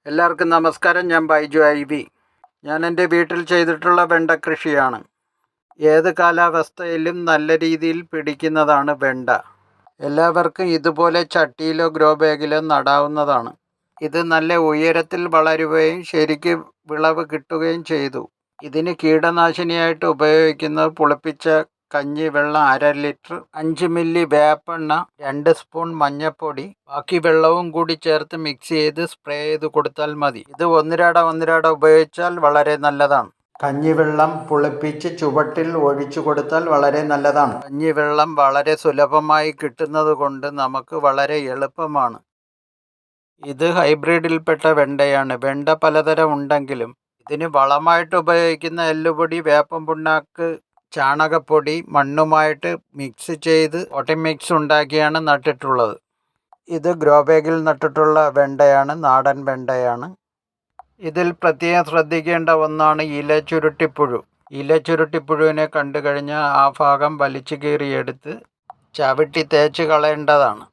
എല്ലാവർക്കും നമസ്കാരം. ഞാൻ ബൈജു IV. ഞാൻ എൻ്റെ വീട്ടിൽ ചെയ്തിട്ടുള്ള വെണ്ട കൃഷിയാണ്. ഏത് കാലാവസ്ഥയിലും നല്ല രീതിയിൽ പിടിക്കുന്നതാണ് വെണ്ട. എല്ലാവർക്കും ഇതുപോലെ ചട്ടിയിലോ ഗ്രോ ബാഗിലോ നടാവുന്നതാണ്. ഇത് നല്ല ഉയരത്തിൽ വളരുകയും ശരിക്ക് വിളവ് കിട്ടുകയും ചെയ്തു. ഇതിന് കീടനാശിനിയായിട്ട് ഉപയോഗിക്കുന്നത് പുളിപ്പിച്ച കഞ്ഞിവെള്ളം 1/2 ലിറ്റർ, 5 മില്ലി വേപ്പെണ്ണ, 2 സ്പൂൺ മഞ്ഞൾപ്പൊടി, ബാക്കി വെള്ളവും കൂടി ചേർത്ത് മിക്സ് ചെയ്ത് സ്പ്രേ ചെയ്ത് കൊടുത്താൽ മതി. ഇത് ഒന്നിരാട ഉപയോഗിച്ചാൽ വളരെ നല്ലതാണ്. കഞ്ഞിവെള്ളം പുളിപ്പിച്ച് ചുവട്ടിൽ ഒഴിച്ചു കൊടുത്താൽ വളരെ നല്ലതാണ്. കഞ്ഞിവെള്ളം വളരെ സുലഭമായി കിട്ടുന്നത് കൊണ്ട് നമുക്ക് വളരെ എളുപ്പമാണ്. ഇത് ഹൈബ്രിഡിൽപ്പെട്ട വെണ്ടയാണ്. വെണ്ട പലതരം ഉണ്ടെങ്കിലും ഇതിന് വളമായിട്ട് ഉപയോഗിക്കുന്ന എല്ലുപൊടി, വേപ്പൻ പുണ്ണാക്ക്, ചാണകപ്പൊടി മണ്ണുമായിട്ട് മിക്സ് ചെയ്ത് പോട്ടി മിക്സ് ഉണ്ടാക്കിയാണ് നട്ടിട്ടുള്ളത്. ഇത് ഗ്രോ ബാഗിൽ നട്ടിട്ടുള്ള വെണ്ടയാണ്, നാടൻ വെണ്ടയാണ്. ഇതിൽ പ്രത്യേകം ശ്രദ്ധിക്കേണ്ട ഒന്നാണ് ഇലചുരുട്ടിപ്പുഴു. ഇലചുരുട്ടിപ്പുഴുവിനെ കണ്ടു കഴിഞ്ഞാൽ ആ ഭാഗം വലിച്ചു കീറിയെടുത്ത് ചവിട്ടി തേച്ച് കളയേണ്ടതാണ്.